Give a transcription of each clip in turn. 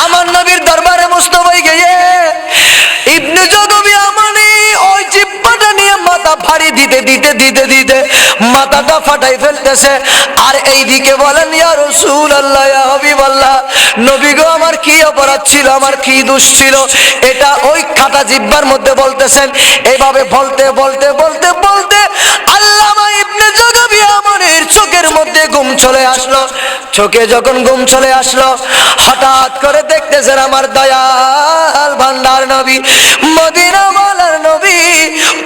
আমার নবীর দরবারে মুস্তাফাই গিয়ে ইবনে জগব ইয়ামানি ওই জিহ্বাটা নিয়ে মাথা ফাড়ি দিতে দিতে দিতে দিতে মাথাটা ফাটাই ফেলতেছে। আর এইদিকে বলেন ইয়া রাসূলুল্লাহ, ইয়া হাবিবাল্লাহ, নবী গো আমার কি অপরাধ ছিল, আমার কি দোষ ছিল, এটা ওই কাটা জিহ্বার মধ্যে বলতেছেন। এইভাবে বলতে বলতে বলতে বলতে আল্লামা ইবনে জগব ইয়ামানির চোখের মধ্যে ঘুম চলে আসলো। চোখে যখন ঘুম চলে আসলো, হঠাৎ করে দেখতেছেন আমার দয়াল ভান্ডার নবী, মদিনা ওয়ালার নবী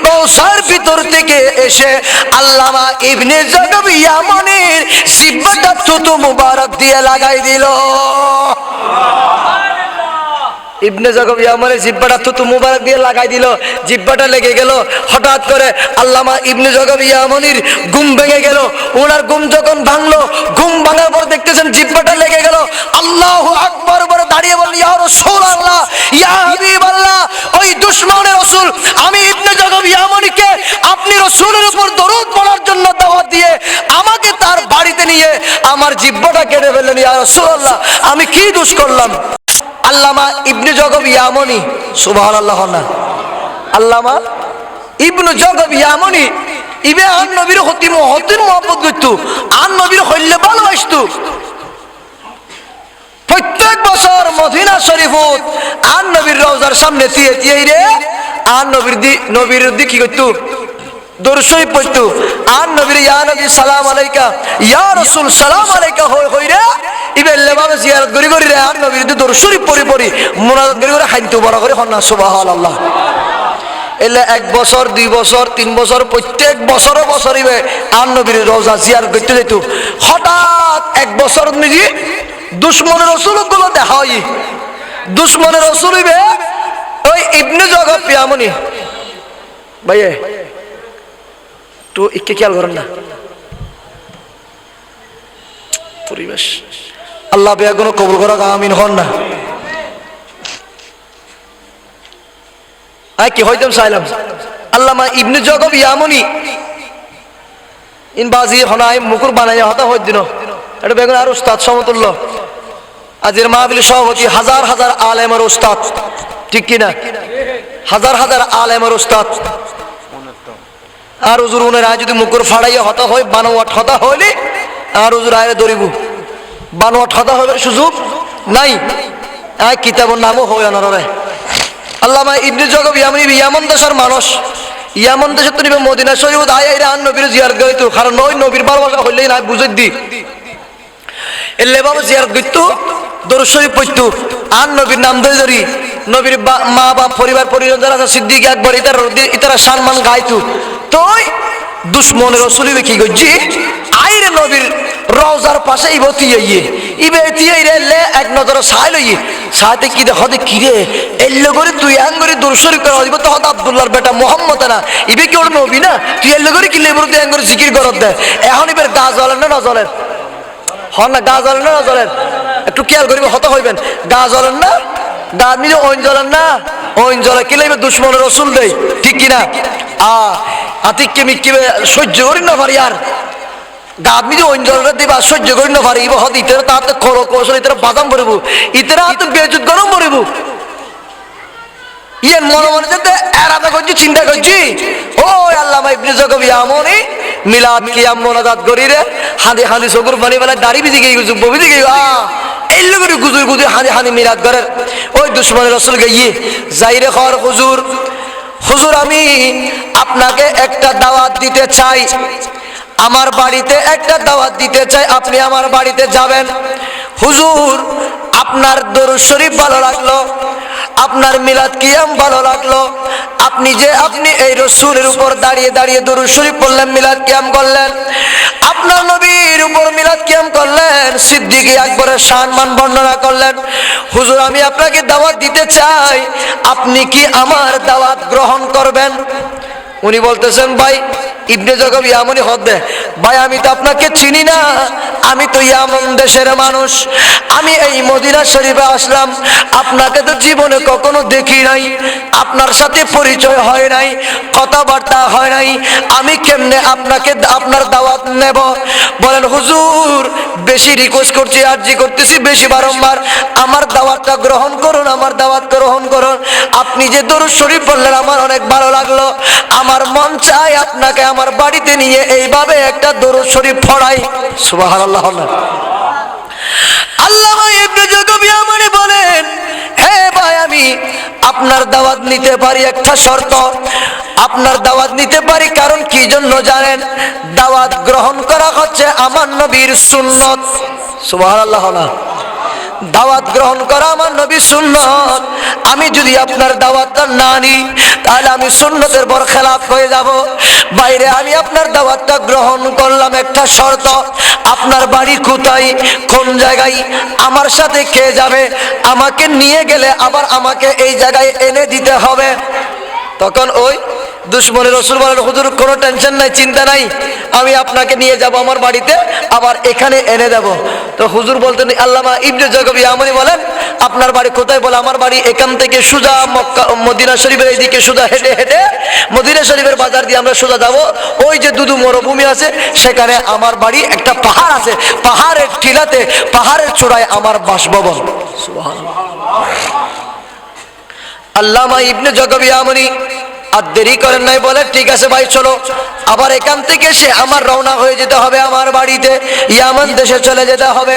কৌসার ভিতর থেকে এসে আল্লামা ইবনে জগব ইয়ামানির জিহ্বাটা থুতু মুবারক দিয়ে লাগাই দিল। ইবনে জগব ইয়ামানির জিহ্বাটা থুতু মুবারক দিয়ে লাগাই দিল। জিহ্বাটা লেগে গেল। হঠাৎ করে আল্লামা ইবনে জগব ইয়ামানির ঘুম ভেঙে গেল। ওনার ঘুম যখন ভাঙলো, ঘুম ভাঙার পর দেখতেছেন জিহ্বাটা লেগে গেল। আল্লাহু আকবার বলে দাঁড়িয়ে বললেন, ইয়া রাসূলুল্লাহ, ইয়া হাবিবাল্লাহ, ওই দুশমনের রাসূল আমি ইবনে জগব ইয়ামানিকে আপনি রাসূলের উপর দরুদ পড়ার জন্য দাওয়াত দিয়ে আমাকে তার বাড়িতে নিয়ে আমার জিহ্বাটা কেটে ফেললেন। ইয়া রাসূলুল্লাহ, আমি কি দোষ করলাম? আল্লামা ইবনে জগব ইয়ামানি, সুবহানাল্লাহ না, আল্লামা ইবনে জগব ইয়ামানি ইবে আন নবীর হতিম হতির মহব্বত করতো, আন নবীর হইলে ভালোবাসতো। প্রত্যেক বছর মদিনা শরীফত আন নবীর রওজার সামনে দিয়ে দিয়ে রে আন নবীর দি কি করতো? দরুদ শরীফ পড়তো। আন নবীর ইয়া নবী সালাম আলাইকা, ইয়া রাসূল সালাম আলাইকা হই রে ইবেলে ভাবে জিয়ারত করি করি রে আন নবীর দি দরুদ শরীফ পড়ি পড়ি মুনাজাত করি করে খাইতো বড় করে হন্না সুবহানাল্লাহ। এলে 1 বছর 2 বছর 3 বছর প্রত্যেক বছরে বছরিবে আন নবীর রওজা জিয়ারত করতে যেত। হঠাৎ 1 বছর নিজে দুশমনের রাসূলগুলো দেখা হয়। দুশমনের রাসূল হইবে ওই ইবনে জগব ইয়ামানি। ভাইয়ে তো একে খেয়াল করেন না পরিবেশ, আল্লাহ বেগুনো কবুল করা, আমিন হন না। কি হইতাম চাইলাম আল্লামা ইবনে জগব ইয়ামানি ইন বাজি হনাই মুকুর বানাইয়া হতা হই দিন এটা বেগুন আর উস্তাদ সমতুল্য। আজের মাহফিল সভাপতি হাজার হাজার আলেমের উস্তাদ, ঠিক কিনা? হাজার হাজার আলেমের উস্তাদ। আর হুজুর উনের আয় যদি মুকুর ফাড়াইয়া হতা হয় বানোয়াট হতা হইলে আর হুজুর আয় ধরিব, বানোয়াট হতা হবে সুযোগ নাই। আয় কিতাবের নামও হয় অনারে। আল্লামা ইবনে জগব ইয়ামানি ইয়ামান দেশের মানুষ, ইয়ামান দেশে তো নিবে মদিনা শরীফত আয় আইরা আন নবীর জিয়ারত করিতো, কারণ ওই নবীর ভালোবাসা হইলেই না বুঝাই দি এলে বাবা জিয়ারত করতো, দরুদ শরীফ পড়তো, আন নবীর নাম ধরে ধরি নবীর মা বাপ পরিবার পরিজন যারা আছে সিদ্দিক আকবর ইতারা সম্মান গাইতো। তো দুশমনের রাসূল কি করছি আইরে নবীর রওজার পাশে ইবে তিয়াইরে লে এক নজরে ছাই লইয়ে সাথে কি দেখো কি রে এল্লো করে তুই আঙ্গুরি দরুদ শরীফ করা দিব তো আব্দুল্লাহর বেটা মুহাম্মদ না ইবে কি ওর নবী না, তুই এল্লো করে কি লেবর তুই আঙ্গুরি জিকির করত দে। এখন ইবের গা জ্বলেন না না জ্বলেন? হন না, গা জ্বলেন না না জ্বলেন? একটু খেয়াল করিবে, হত হইবেন। গা জ্বলেন না? গা নিজে ওইন জ্বলেন না? ওইন জ্বলে কি লাগবে দুশমনের রাসূল দেই, ঠিক কিনা? আতিককে মিক্কিবে সহ্য করি না পারি, আর গা নিজে ওইন জ্বলটা দিবা সহ্য করি না পারি। হত ইতারা তাতে খড় কৌশল ইতারা বাদাম পড়িব, ইতারা হাতে বেজুত গরম পড়িব। ইয়ে মনে মনে যেতে এরাদা করছি, চিন্তা করছি ও আল্লামা ইবনে জগব ইয়ামানি মিলাদ কিয়াম মোনাজাত করি রে হাঁদি হাঁদি চকুর পানি বেলা দাড়ি বিধি গিয়ে গুজু ববিধি গিয়ে এল্লো করে গুজুর গুজুর হাঁদি হাঁদি মিলাদ করে ওই দুশমনের রাসূল গিয়ে যাইরে খর হুজুর, হুজুর আমি আপনাকে একটা দাওয়াত দিতে চাই, আমার বাড়িতে একটা দাওয়াত দিতে চাই, আপনি আমার বাড়িতে যাবেন। হুজুর আপনার দরুদ শরীফ ভালো লাগলো, আপনার মিলাদ কিয়াম ভালো লাগলো, আপনি এই রাসূলের উপর দাঁড়িয়ে দাঁড়িয়ে দরুদ শরীফ পড়লেন, মিলাদ কিয়াম করলেন, আপনার নবীর উপর মিলাদ কিয়াম করলেন, সিদ্দিক আকবরের সম্মান বর্ণনা করলেন। হুজুর আমি আপনাকে দাওয়াত দিতে চাই, আপনি কি আমার দাওয়াত গ্রহণ করবেন? উনি বলতেছেন ভাই ইবনে জগব ইয়ামানি হদ দে, ভাই আমি তো আপনাকে চিনি না, আমি তো ইয়ামান দেশের মানুষ, আমি এই মদিনা শরীফে আসলাম, আপনাকে তো জীবনে কখনো দেখি নাই, আপনার সাথে পরিচয় হয় নাই, কথাবার্তা হয় নাই, আমি কেমনে আপনার দাওয়াত নেব? বলেন হুজুর বেশি রিকোয়েস্ট করছি, আরজি করতেছি বেশি বারংবার, আমার দাওয়াতটা দাওয়াতটা গ্রহণ করুন, আমার দাওয়াত গ্রহণ করুন। আপনি যে দরুদ শরীফ বললেন আমার অনেক ভালো লাগলো, আমার মন চায় আপনাকে আমার বাড়িতে নিয়ে এইভাবে একটা দরুদ শরীফ পড়াই। সুবহানাল্লাহ। আল্লামা ইবনে জাকারিয়া মানে বলেন, হে ভাই আমি আপনার দাওয়াত নিতে পারি, একটা শর্ত, আপনার দাওয়াত নিতে পারি। কারণ কি জন্য জানেন? দাওয়াত গ্রহণ করা হচ্ছে আমার নবীর সুন্নত। সুবহানাল্লাহ। দাওয়াত গ্রহণ করা আমার নবীর সুন্নত। আমি যদি আপনার দাওয়াতটা না নিই তাহলে আমি সুন্নতের বরখেলাপ হয়ে যাব। বাইরে আমি আপনার দাওয়াতটা গ্রহণ করলাম, একটা শর্ত, আপনার বাড়ি কোথায়, কোন জায়গায়, আমার সাথে কে যাবে, আমাকে নিয়ে গেলে আবার আমাকে এই জায়গায় এনে দিতে হবে। তখন ওই দুশ্মনের রাসূল বলেন, হুজুর কোনো টেনশন নাই, চিন্তা নাই, আমি আপনাকে নিয়ে যাব আমার বাড়িতে, আবার এখানে এনে দেব। তো হুজুর বলতেন, আল্লামা ইবনে জাকারিয়া আমনি বলেন, আপনার বাড়ি কোথায়? বলে আমার বাড়ি এখান থেকে সোজা মক্কা মদিনা শরীফের এইদিকে সোজা হেঁটে হেঁটে মদিনা শরীফের বাজার দিয়ে আমরা সোজা যাব, ওই যে দুদু মরুভূমি আছে সেখানে আমার বাড়ি, একটা পাহাড় আছে, পাহাড়ের টিলাতে, পাহাড়ের চূড়ায় আমার বাসভবন। সুবহানাল্লাহ। আল্লামা ইবনে জাকারিয়া আমনি আর দেরি করেন নাই, বলে ঠিক আছে ভাই চলো। আবার এখান থেকে সে আমার রওনা হয়ে যেতে হবে আমার বাড়িতে, ইয়ামান দেশে চলে যেতে হবে।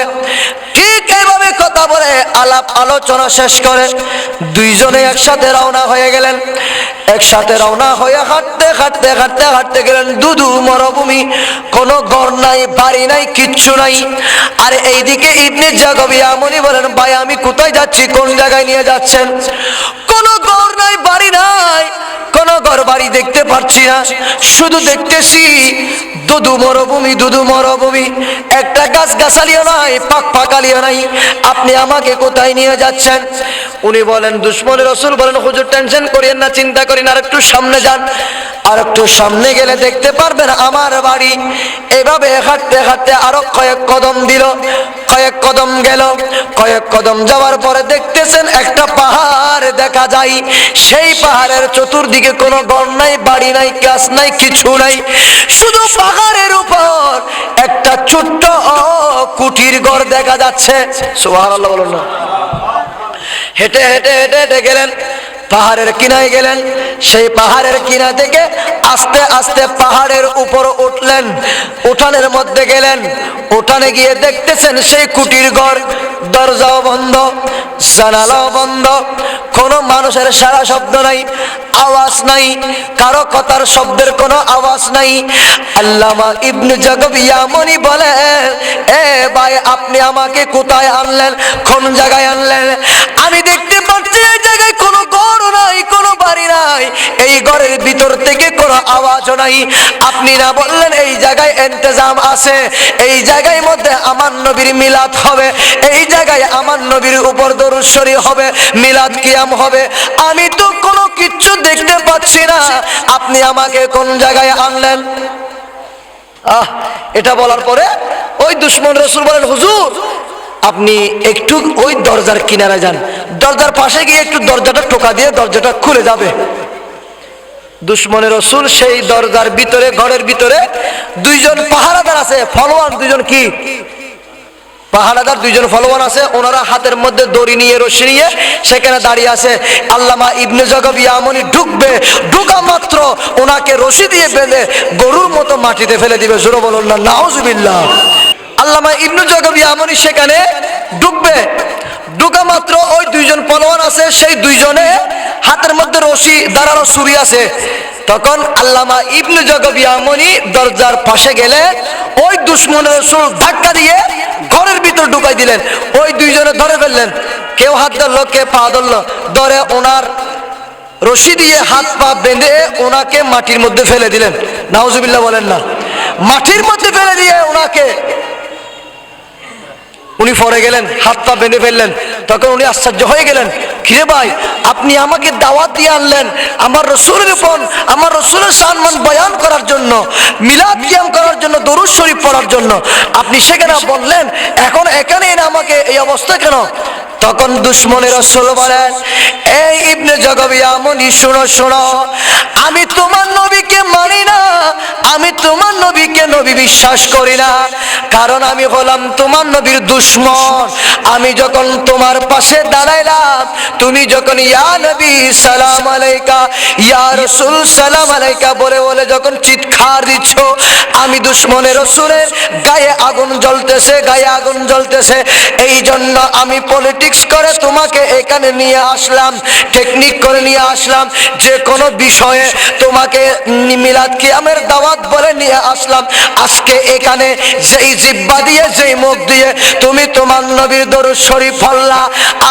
ঠিক এইভাবে কথা বলে আলাপ আলোচনা শেষ করে দুইজনে একসাথে রওনা হয়ে গেলেন। একসাথে রওনা হয়ে হাঁটতে হাঁটতে হাঁটতে হাঁটতে গেলেন দুদু মরুভূমি, কোনো ঘর নাই, বাড়ি নাই, কিচ্ছু নাই। আর এইদিকে ইবনে জাকারিয়া আমনি বলেন, ভাই আমি কোথায় যাচ্ছি, কোন জায়গায় নিয়ে যাচ্ছেন? কোনো ঘর নাই, বাড়ি নাই, কোনো ঘর বাড়ি দেখতে পাচ্ছি না, শুধু দেখতেছি দুদু মরুভূমি, দুদু মরুভূমি, একটা গাছ গাছালিও নাই, পাক পাকালিও নাই, আপনি আমাকে কোথায় নিয়ে যাচ্ছেন? উনি বলেন, দুশ্মনের রাসূল বলেন, হুজুর টেনশন করিয়েন না, চিন্তা করেন, আর একটু সামনে যান, আর একটু সামনে গেলে দেখতে পারবেন আমার বাড়ি। এভাবে হাঁটতে হাঁটতে আরো কয়েক কদম দিল, কয়েক কদম গেল, কয়েক কদম যাওয়ার পরে দেখতেছেন একটা পাহাড় দেখা যায়। সেই পাহাড়ের চতুর্দিকে কোনো ঘর নাই, বাড়ি নাই, গাছ নাই, কিছু নাই, শুধু পাহাড়ের উপর একটা ছোট্ট কুটির ঘর দেখা যাচ্ছে। সুবহানাল্লাহ বলুন না। হেঁটে হেঁটে হেঁটে হেঁটে গেলেন, পাহাড়ের কিনায় গেলেন, সেই পাহাড়ের কিনা থেকে আস্তে আস্তে পাহাড়ের উপর উঠলেন, উঠানের মধ্যে গেলেন, উঠানে গিয়ে দেখতেছেন সেই কুটির ঘর, দরজাও বন্ধ, জানালাও বন্ধ, কোনো মানুষের সারা শব্দ নাই, আওয়াজ নাই, কারো কথার শব্দের কোনো আওয়াজ নাই। আল্লামা ইবনে জাকারিয়া আমনি বলেন, এ ভাই আপনি আমাকে কোথায় আনলেন, কোন জায়গায় আনলেন? আমি দেখতে পাচ্ছি এই জায়গায় কোনো ঘর নাই, কোনো বাড়ি নাই, এই ঘরের ভিতর থেকে কোনো আওয়াজও নাই। আপনি না বললেন এই জায়গায় ইন্তজাম আছে, এই জায়গায় মধ্যে আমার নবীর মিলাদ হবে, এই জায়গায় আমার নবীর উপর দরুদ শরীফ হবে, মিলাদ কিয়াম হবে, আমি তো কোনো কিচ্ছু দেখতে পাচ্ছি না, আপনি আমাকে কোন জায়গায় আনলেন? এটা বলার পরে ওই দুশ্মন রাসূল বলেন, হুজুর আপনি একটু ওই দরজার কিনারে যান, দরজার পাশে গিয়ে একটু দরজাটা টোকা দিয়ে দরজাটা খুলে যাবে। দুশ্মনের রাসূল সেই দরজার ভিতরে, ঘরের ভিতরে দুইজন পাহারাদার আছে, ফলোয়ান দুইজন, কি পাহারাদার দুইজন ফলোয়ান আছে, ওনারা হাতের মধ্যে দড়ি নিয়ে, রশি নিয়ে সেখানে দাঁড়িয়ে আছে। আল্লামা ইবনে জাকারিয়া আমনি ঢুকবে, ঢুকা মাত্র ওনাকে রশি দিয়ে বেঁধে গরুর মতো মাটিতে ফেলে দিবে। জোরে বলুন না নাউজুবিল্লাহ। আল্লামা ইবনে জাকারিয়া আমনি সেখানে ঢুকবে, ঢুকা মাত্র ওই দুইজন ফলোয়ান আছে, সেই দুইজনে হাতের মধ্যে রশি, দাঁড়ানো ছুরি আছে। তখন আল্লামা ইবনে জাকারিয়া আমনি দরজার পাশে গেলে ওই দুশ্মনের রাসূল ধাক্কা দিয়ে ঘরের ভিতর ঢুকাই দিলেন। ওই দুইজনে ধরে ফেললেন, কেউ হাত ধরলো, কে পা ধরলো, ধরে ওনার রশি দিয়ে হাত পা বেঁধে ওনাকে মাটির মধ্যে ফেলে দিলেন। নাউজুবিল্লাহ বলেন না। মাটির মধ্যে ফেলে দিয়ে ওনাকে, উনি পড়ে গেলেন, হাত পা বেঁধে ফেললেন। তখন উনি আশ্চর্য হয়ে গেলেন, কিরে ভাই আপনি আমাকে দাওয়াত দিয়ে আনলেন আমার রাসূলের উপর, আমার রাসূলের সম্মান বয়ান করার জন্য, মিলাদ কিয়াম করার জন্য, দরুদ শরীফ পড়ার জন্য, আপনি সেখানে বললেন এখন এখানে এনে আমাকে এই অবস্থা কেন? তখন দুশ্মনের রাসূল বলেন, এই ইবনে জাকারিয়া আমনি শোনো শোনো, আমি তোমার নবীকে নবীকে মানি না, আমি তোমার নবীকে নবী বিশ্বাস করি না, কারণ আমি হলাম তোমার নবীর দুশমন। আমি যখন তোমার পাশে দাঁড়াইলাম, তুমি যখন ইয়া নবী সালাম আলাইকা, ইয়া রাসূল সালাম আলাইকা বলে বলে যখন চিৎকার দিচ্ছ, আমি দুশমনের রাসূলের গায়ে আগুন জ্বলতেছে, গায়ে আগুন জ্বলতেছে। এই জন্য আমি পলিটিক্স করে তোমাকে এখানে নিয়ে আসলাম, টেকনিক করে নিয়ে আসলাম, যে কোনো বিষয়ে তোমাকে মিলাদ কিয়ামের দাওয়াত বলে নিয়ে আসলাম। আজকে এখানে যেই জিহ্বা দিয়ে, যেই মুখ দিয়ে তুমি তোমার নবীর দরুদ শরীফ পড়লা,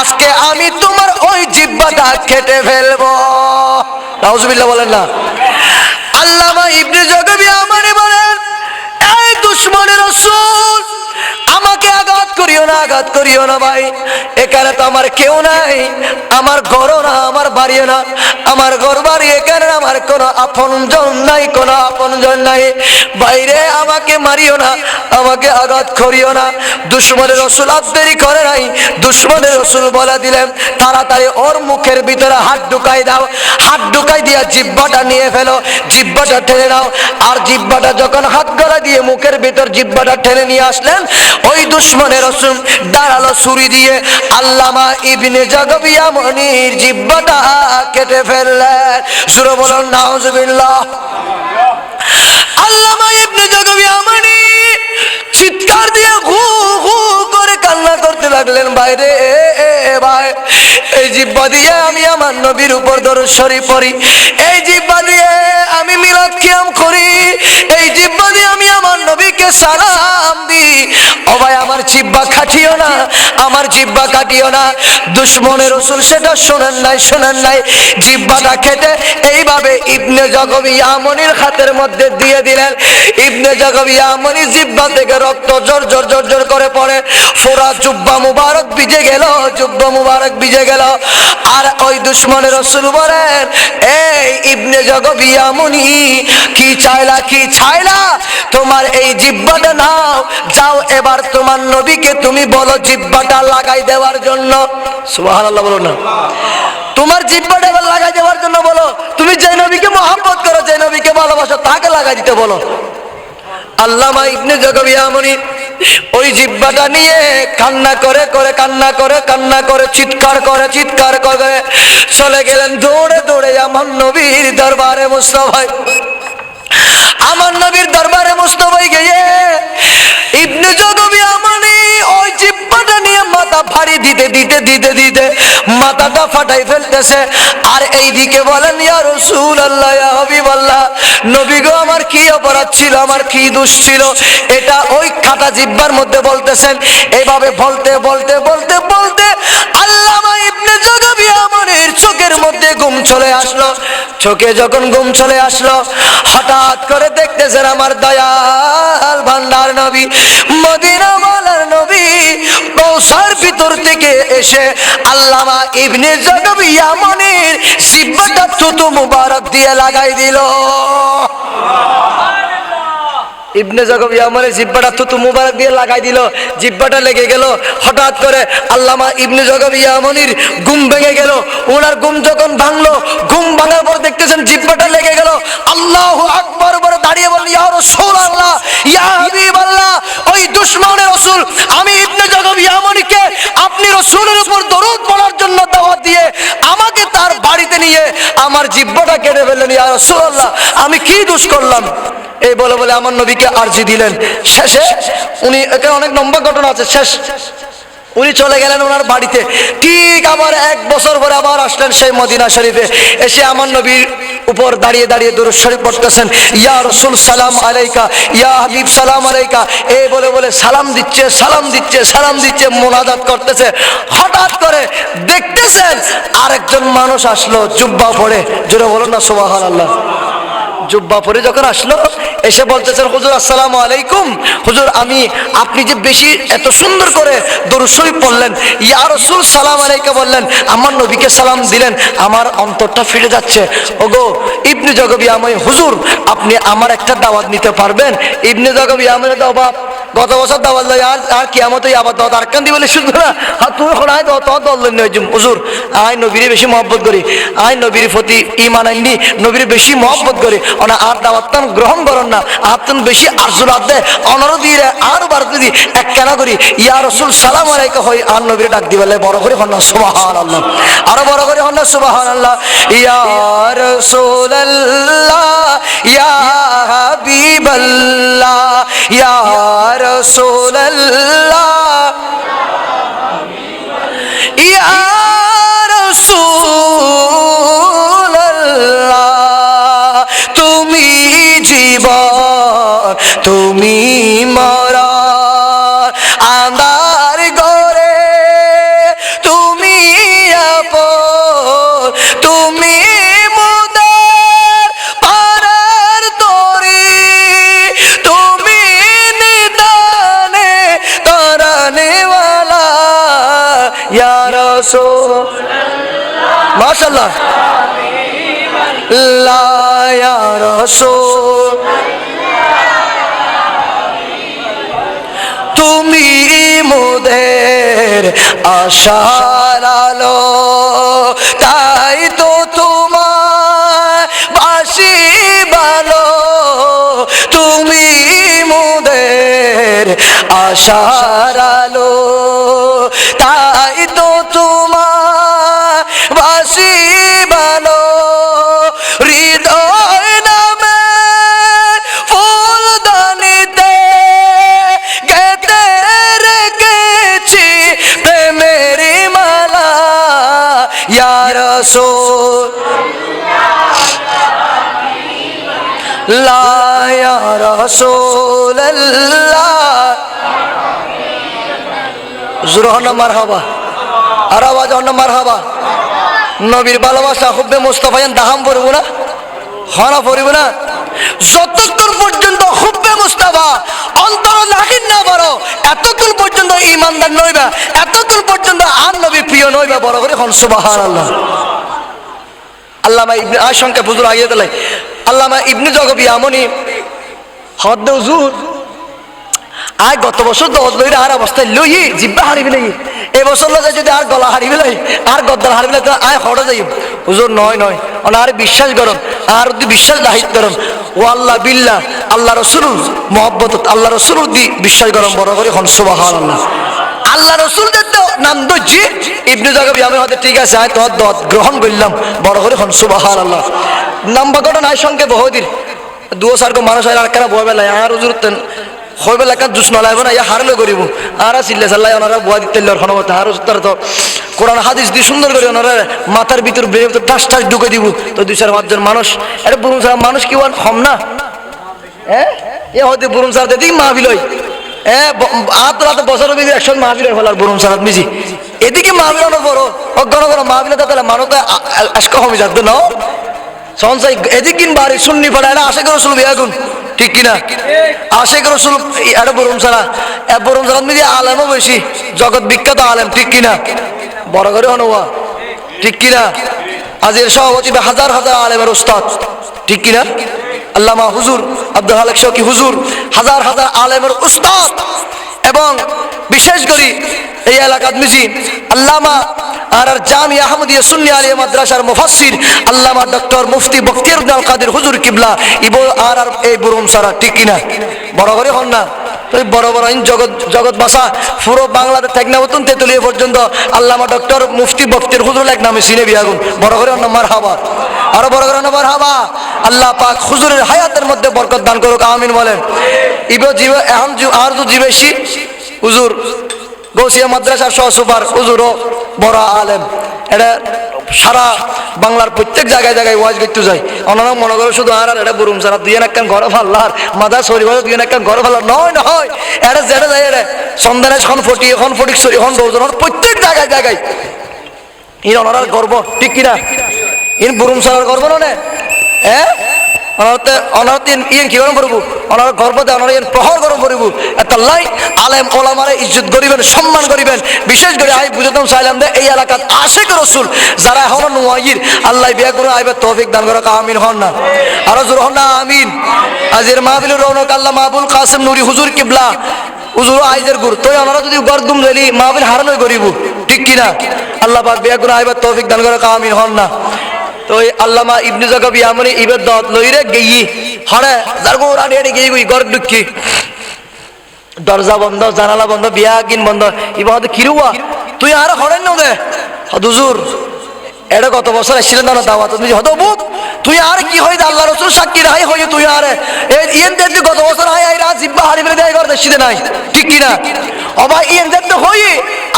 আজকে আমি তোমার ওই জিহ্বাটা কেটে ফেলবো। নাউজুবিল্লাহ বলেন না। আল্লামা ইবনে জগবি আমারে বলেন, এই দুশমনের রাসূল, আমাকে আঘাত করিও না, আঘাত করিও না ভাই। এখানে তো আমার কেউ নাই, আমার ঘরও না, আমার বাড়িও না, আমার ঘর বাড়ি এখানে আমার কোনো আপনজন নাই, কোনো আপনজন নাই। বাইরে আমাকে মারিও না, আমাকে আঘাত করিও না। দুশমনের রাসূল আর দেরি করে নাই, দুশমনের রাসূল বলে দিলেন, তাড়াতাড়ি ওর মুখের ভিতরে হাত ঢুকাই দাও, হাত ঢুকাই দিয়া জিহ্বাটা নিয়ে ফেলো, জিহ্বাটা ঠেলে নাও। আর জিহ্বাটা যখন হাত গলা দিয়ে মুখের ভিতর জিহ্বাটা ঠেলে নিয়ে আসলেন, ওই দুশমনের রাসূল দাঁড়ালো ছুরি দিয়ে, আল্লামা ইবনে জগবি আমনির জিহ্বাটা কেটে ফেললেন। জোরে বলুন নাউজুবিল্লাহ। আল্লামা ইবনে জগবি আমনি চিৎকার দিয়ে হু হু করে কান্না করতে লাগলেন, বাইরে ভাই, এই জিহ্বা দিয়ে আমি আমার নবীর উপর দরুদ শরীফ পড়ি, এই জিহ্বা দিয়ে আমি মিলাদ কিয়াম করি, এই জিহ্বা দিয়ে আমি আমার নবীকে সালাম দিই। ও ভাই, আমার জিহ্বা কাটিও না, আমার জিহ্বা কাটিও না। দুশমনের রাসূল সেটা শোনেন নাই, শোনেন নাই। জিহ্বাটা কেটে এইভাবে ইবনে জগবি আমনির হাতের মধ্যে দিয়ে দিলেন। ইবনে জগবি আমনি জিহ্বা থেকে রক্ত জোর জোর জোর জোর করে পড়ে, পুরা জুব্বা মুবারক ভিজে গেল, জুব্বা মুবারক ভিজে গেল। আর ওই দুশমনের রাসূল বলেন, এই ইবনে জগবি আমনি, কি চাইলা, কি চাইলা? তোমার এই জিহ্বাটা নাও, যাও এবার তোমার নবীকে তুমি বলো জিহ্বাটা লাগাই দেওয়ার জন্য। সুবহানাল্লাহ বলো না। তোমার জিহ্বাটা এবার লাগাই দেওয়ার জন্য বলো। তুমি যে নবীকে মহব্বত করো, যে নবীকে ভালোবাসো, তাকে লাগাই দিতে বলো। আল্লামা ইবনে জগবি আমনি ওই জিহ্বাটা নিয়ে কান্না করে করে কান্না করে কান্না করে চিৎকার করে চিৎকার করে চলে গেলেন দৌড়ে দৌড়ে আমার নবীর দরবারে মুস্তাফায়। আমার নবীর দরবারে মুস্তাফায় গিয়ে ইবনে জগবি আমনি ওই জিহ্বাটা নিয়ে মাথা ফাড়ি দিতে দিতে দিতে দিতে মাথাটা ফাটাই ফেলতেছে। আর এইদিকে বলেন, ইয়া রাসূলুল্লাহ, ইয়া হাবিবাল্লাহ, নবী গো, আমার কি অপরাধ ছিল, আমার কি দোষ ছিল? এটা ওই কাটা জিহ্বার মধ্যে বলতেছেন। এইভাবে বলতে বলতে বলতে বলতে আল্লামা ইবনে জগবি আমনির চোখের মধ্যে ঘুম চলে আসলো। চোখে যখন ঘুম চলে আসলো, হঠাৎ করে দেখতেছেন আমার দয়াল ভান্ডার নবী, মদিনা ওয়ালার নবী কৌসার ভিতর থেকে এসে আল্লামা ইবনে জগবি আমনির জিহ্বাটা থুতু মুবারক দিয়ে লাগাই দিল। ইবনে জগবি আমনির জিহ্বাটা থুতু মুবারক দিয়ে লাগাই দিল, জিহ্বাটা লেগে গেল। হঠাৎ করে আল্লামা ইবনে জগবি আমনির ঘুম ভেঙে গেল। ওনার ঘুম যখন ভাঙলো, ঘুম ভাঙার পর দেখতেছেন জিহ্বাটা লেগে গেল। আল্লাহু আকবার বলে দাঁড়িয়ে বললেন, ইয়া রাসূলুল্লাহ, ইয়া হাবিবাল্লাহ, ওই দুশমনের রাসূল আমি ইবনে জগবি আমনিকে আপনি রাসূলের উপর দরুদ পড়ার জন্য দাওয়াত দিয়ে আমাকে তার বাড়িতে নিয়ে আমার জিহ্বাটা কেটে ফেললেন। ইয়া রাসূলুল্লাহ, আমি কি দোষ করলাম? এই বলে বলে আমার নবীকে আরজি দিলেন। শেষে উনি, এখানে অনেক লম্বা ঘটনা আছে, শেষ উনি চলে গেলেন ওনার বাড়িতে। ঠিক আবার 1 বছর পরে আবার আসলেন সেই মদিনা শরীফে। এসে আমার নবীর উপর দাঁড়িয়ে দাঁড়িয়ে দুরূদ শরীফ পড়তেছেন, ইয়া রাসূল সালাম আলাইকা, ইয়া হাবিব সালাম আলাইকা, এই বলে বলে সালাম দিচ্ছে, সালাম দিচ্ছে, সালাম দিচ্ছে, মুনাজাত করতেছে। হঠাৎ করে দেখতেছেন আরেকজন মানুষ আসলো জুব্বা পরে। জোরে বলুন না সুবহানাল্লাহ। জুব্বা পরে যখন আসলো, এসে বলতেছেন, হুজুর আসসালামু আলাইকুম। হুজুর, আপনি যে বেশি এত সুন্দর করে দরুদ শরীফ পড়লেন, ইয়া রাসূল সালাম আলাইকা বললেন, আমার নবীকে সালাম দিলেন, আমার অন্তরটা ফিরে যাচ্ছে। ওগো ইবনে জগবি আমনি, হুজুর আপনি আমার একটা দাওয়াত নিতে পারবেন? ইবনে জগবি আমনি তো অবাক, গত বছর দাওয়াত লই আর কিয়ামতে আবার দাওয়াত আর কান দি বলে শুধু না, তুমি হড়াই দাও তো দললেন নজুম। হুজুর আই নবীর বেশি মহব্বত করি, আই নবীর প্রতি ঈমান আননি, নবীর বেশি মহব্বত করি। অনা আর দাওয়াতান গ্রহণ করন না আতুন বেশি আরজুলাত দে অনর দিয়ে আর বার যদি এক কেনা করি ইয়া রাসূল সালাম আলাইকা হই আর নবীর ডাক দিবেলে বড় করে হন না সুবহানাল্লাহ আরো বড় করে হন না সুবহানাল্লাহ ইয়া রাসূলুল্লাহ ইয়া হাবিবাল্লাহ ইয়া রাসূলুল্লাহ ইয়া রাসূলুল্লাহ তুমি জীবন তুমি মরণ আন্ধার ঘরে তুমি আপন তুমি মুদের পারার তরি তুমি নিদানে তারানেওয়ালা ইয়া রাসূল মাশাআল্লাহ লা ইয়া রাসূল তুমি মোদের আশার আলো তাই তো তোমার বাসি ভালো তুমি মোদের আশার আলো তাই তো তোমার বাসি ভালো হৃদয় নামে ফুলদানিতে গেতে রেখেছি প্রেমের মালা ইয়া রাসূল লা ইয়া রাসূলুল্লাহ জুরহান মারহাবা আর আওয়াজ অন্য মারহাবা নবীর ভালোবাসা হুব্বে মুস্তাফায়ান দাহাম পড়ব না হনা পড়ব না যতক্ষণ পর্যন্ত হুব্বে মুস্তাফা অন্তর লাগিন না বড় এতক্ষণ পর্যন্ত ঈমানদার নইবা এতক্ষণ পর্যন্ত আর নবী প্রিয় নইবা বড় করে হন সুবহানাল্লাহ আল্লামা ইবনে আশঙ্কা হুজুর আগে দিলাই আল্লামা ইবনে জগবি আমনি হদ্দ হুজুর আয় গত বছর 10 লইরা আর অবস্থায় লই জিব্বা হারিবি নাই এই বছর লগে যদি আর গলা হারিবি নাই আর গদ্দার হারিবি নাই আয় হড়ে যাই হুজুর নয় আর বিশ্বাস করুন আর যদি বিশ্বাস দাহিত করুন ও আল্লাহ বিল্লাহ আল্লাহ রাসূল মুহাব্বত আল্লাহ রাসূল দি বিশ্বাস করুন বড় করে হন সুবহানাল্লাহ আল্লাহ রাসূল দেখতে নাম দজি ইবনে জাগবি আমি হতে ঠিক আছে আয় তোর দত গ্রহণ করলাম বড় করে হন সুবহানাল্লাহ নাম্বার কত নাই সংখ্যা বহুদিন দুও সারকো মানুষ আর কেন বয় বেলায় আর হুজুর তেন হইবে লেখা জুস নলাইব না ইয়া হারলে করিব আর চিল্লা চাল্লাই ওনারা বুয়া দিতে ক্ষণমতে আর তার তো কোরআন হাদিস দিয়ে সুন্দর করে ওনারা মাথার ভিতর ব্রেন টাস টাস ঢুকে দিব তো 2-4-5 জন মানুষ এটা বুরুম সারা মানুষ কি হম না হ্যাঁ এ হয়তো বুরুম সারা দিদি মাহফিল হই হ্যাঁ আত রাত বছরের ভিতরে একসঙ্গে মাহফিল হয় ফেলার বুরুম সারাত মিজি এদিকে মাহফিল অনেক বড় অজ্ঞান করো মাহফিল তাহলে মানুষ আজকে কমে যাত না সঞ্চয় এদিকিন বাড়ি শুননি পড়া এটা আশা করে শুনবি এখন ঠিক কিনা আশেক রসুল এটা বরুম সারা মিদি আলেমও বেশি জগৎ বিখ্যাত আলেম ঠিক কিনা বড় করে হনওয়া ঠিক কিনা আজের সভাপতি হাজার হাজার আলেমের ওস্তাদ ঠিক কিনা আল্লামা হুজুর আব্দুল হালেক শৌকি হুজুর হাজার হাজার আলেমের উস্তাদ এবং বিশেষ করে এই এলাকাত মিজি আল্লামা আর জামিয়া আহমদিয়া সুন্নি আলিয়া মাদ্রাসার মুফাসসির আল্লামা ডক্টর মুফতি বখতিয়ার উদ্দিন কাদের হুজুর কিবলা ইবো আর এই বুরুম সারা ঠিক কিনা বড় করে হন না বড় বড় জগৎ বাসা পুরো বাংলাদেশ থেকে নতুন তেতুলিয়া পর্যন্ত আল্লামা ডক্টর মুফতি বখতিয়ার হুজুর এক নামে সিনে বিয়াগুন বড় করে হন মারহাবা আরো বড় করে মারহাবা আল্লাহ পাক হুজুরের হায়াতের মধ্যে বরকত দান করুক আমিন বলেন ইবো জীব এখন আর তো জীবেশি হুজুর গৌসিয়া মাদ্রাসার সহ সুপার হুজুরও বড় আলেম এটা সারা বাংলার প্রত্যেক জায়গায় জায়গায় ওয়াজ করতে যায় অনারা মনে করে শুধু আর এটা বুরুম সারা দুই একখান ঘরে ফাল্লার মাদা সরি ভালো দুই একখান ঘরে ফাল্লার নয় এটা যেটা যায় এটা সন্ধানে এখন ফটিকছড়ি এখন দৌজন প্রত্যেক জায়গায় জায়গায় ইন ওনার গর্ব ঠিক কিনা ইন বুরুম সারার গর্ব না হ্যাঁ অনারতে ইয়ে কি গরম করবো ওনার গর্বতে ওনার প্রহর গরম করবো একটা লাই আলেম ওলামারে ইজ্জত করিবেন সম্মান করিবেন বিশেষ করে আমি বুঝতাম চাইলাম যে এই এলাকাত আশেক রসুল যারা এখনো নোয়াইর আল্লাহ বিয়া করে আইবার তৌফিক দান করা আমিন হন না আরো জোর হন না আমিন আজের মাহফিলুর রৌনক আল্লাহ মাহবুল কাসেম নুরি হুজুর কিবলা হুজুর আইজের গুর তো ওনারা যদি গরদুম দিলি মাহফিল হারানোই করিব ঠিক কিনা আল্লাহ পাক বিয়া করে আইবার তৌফিক দান করা আমিন হন না তো তো ওই আল্লামা ইবনে জাকাবি আমনি ইবাদত লইরে গেই হরে জারগো রাডি রাডি গেই গই ঘর ঢুকি দরজা বন্ধ জানালা বন্ধ বিয়া কিন বন্ধ ইবাদত কিরুয়া তুই আর হরেন না দে হুজুর এটা কত বছর আসছিলেন না দাওয়াত তুমি হতো বুক তুই আর কি হই আল্লাহ রাসূল সাক্ষী রাই হই তুই আর ইয়েন দেখতে কত বছর আই আই রাত জিব্বা হারি মেরে দেয় ঘর দেশিতে নাই ঠিক কি না ও ভাই ইয়েন দেখতে হই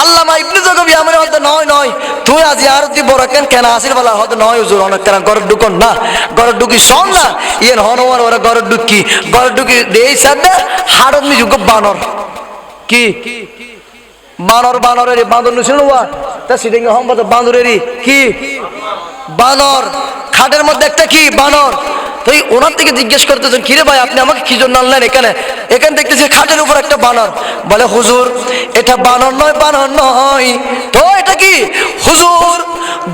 আল্লামা ইবনে জাকাবি আমরে হতো নয় নয় তুই আজ আর তুই বড় কেন আসিল বলা হতো নয় হুজুর অনেক কেন ঘর ঢুকন না ঘর ঢুকি সং না ইয়েন হনওয়ার ওরা ঘর ঢুকি দেই সাথে হাড়ত মি যুগ বানর কি বানরের বাঁদর নুছিল তা সিটিং হম্বত বাঁদরেরই কি বানর খাটের মধ্যে একটা কি বানর তো ওনার থেকে জিজ্ঞেস করতেছেন কিরে ভাই আপনি আমাকে কি জন্য আনলেন এখানে দেখতেছি খাটের উপর একটা বানর বলে হুজুর এটা বানর নয় তো এটা কি হুজুর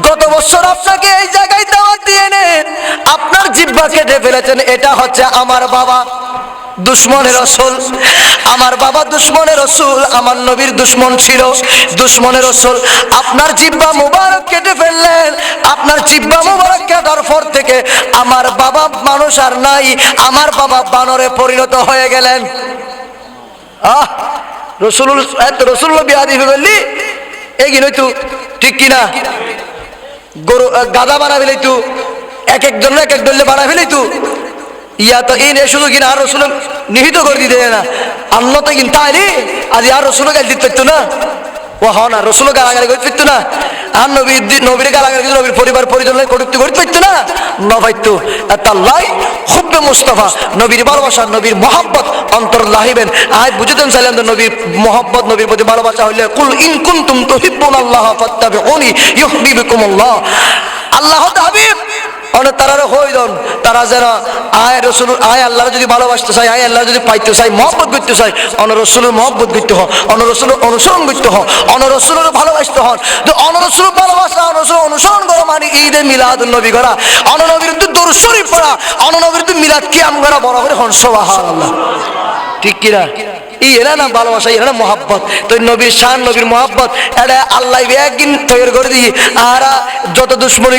গত বছর আপনাকে এই জায়গায় দাওয়াত দিয়ে নেন আপনার জিহ্বা কেটে ফেলেছেন এটা হচ্ছে আমার বাবা দুশ্মনের রাসূল আমার বাবা দুশ্মনের রাসূল আমার নবীর দুশ্মন ছিল দুশ্মনের রাসূল আপনার জিহ্বা মোবারক কেটে ফেললেন আপনার জিহ্বা মোবারক কাটার পর থেকে আমার বাবা মানুষ আর নাই আমার বাবা বানরে পরিণত হয়ে গেলেন রসুল বিয়াদি বললি এগিয়ে নইতু ঠিক কিনা গরু গাদা বানাবি লইতু এক একজন এক এক দলে বানাবি লইতু ইয়া তো এই শুধু কিনা আর রসুল নিহিত করে দিতে না আল্লাহ তো কিন্তু আইনি আজ আর রসুল গাল দিতে পারতো না ও হ না রসুল গালাগালি করতে পারতো না আর নবীর গালাগালি নবীর পরিবার পরিজন করতে পারতো না না পাইতো তাল্লাই হুব্বে মুস্তাফা নবীর ভালোবাসা নবীর মহব্বত অন্তর লাহিবেন আয় বুঝতেন চাইলেন তো নবীর মহব্বত নবীর প্রতি ভালোবাসা হইলে কুল ইন কুনতুম তুহিব্বুনাল্লাহ ফাত্তাবিউনি ইউহিব্বুকুমুল্লাহ আল্লাহ হাবিব অনেক তারা হইদন তারা যেন আয় রসুল আয় আল্লাহ যদি ভালোবাসতে চাই আয় আল্লাহ যদি পাইতে চাই মহব্বত করতে চাই অন রসুলের মহব্বত করতে হন অন রসুলের অনুসরণ করতে হন অন রসুলের ভালোবাসতে হন তো অন রসুলের ভালোবাসা অনুসরণ করো মানে ঈদে মিলাদুন নবী করা অন নবীর দরুদ শরীফ পড়া অন নবীর মিলাদ কিয়াম করা বড় করে হন সুবহানাল্লাহ ঠিক কিনা এরা না ভালোবাসা এরা না মহাব্বত তো নবীর শান নবীর মহাব্বত এটা আল্লাহ একদিন তৈরি করে দিই আর যত দুশ্মনী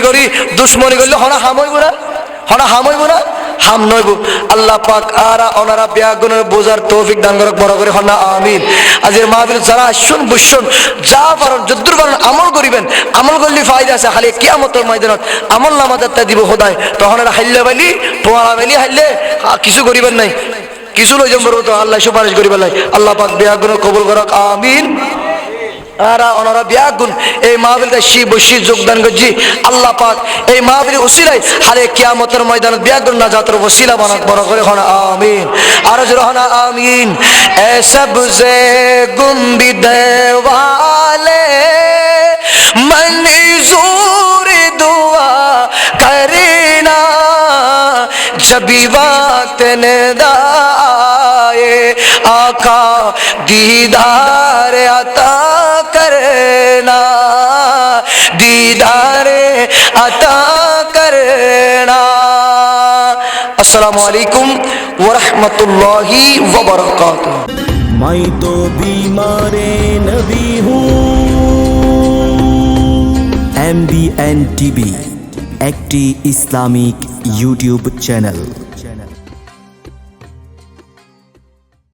করলে হনা হামইব না হাম নইব আল্লাহ পাক আরা ওনারা ব্যাগুনের বোঝার তৌফিক দান করুক বড় করে হনা আমিন আজের মাহফিল যারা শুন বুঝুন যা পারেন যদ্দুর পারেন আমল করিবেন আমল করলে ফায়দা আছে খালি কিয়ামতের ময়দানত আমল নামাজাতটা দিব খোদায় তখন এরা হাইলে বাইলি তোয়ারা বাইলি হাইলে কিছু করিবেন নাই কিছু লই যাম তো আল্লাহ সুপারিশ করিবেন নাই আল্লাহ পাক ব্যাগুন কবুল করুক আমিন আরা ওনারা ব্যাগুন এই মাহফিলটা বসি যোগদান করছি আল্লাহ পাক এই মাহফিল উসিলাই হারে কিয়ামতের ময়দানে ব্যাগুন নাজাতের ওসিলা বানাক বড় করে হনা আমিন আর জোরে হনা আমিন এ সবসে গুম্বিদে ওয়ালে मंजूर दुआ करना जब वक्त निदाए आका दीदार अता करना दीदार अता करना अस्सलामु अलैकुम व रहमतुल्लाहि व बरकातुहू मैं तो बीमारे नबी हूँ MBN TV একটি ইসলামিক ইউটিউব চ্যানেল।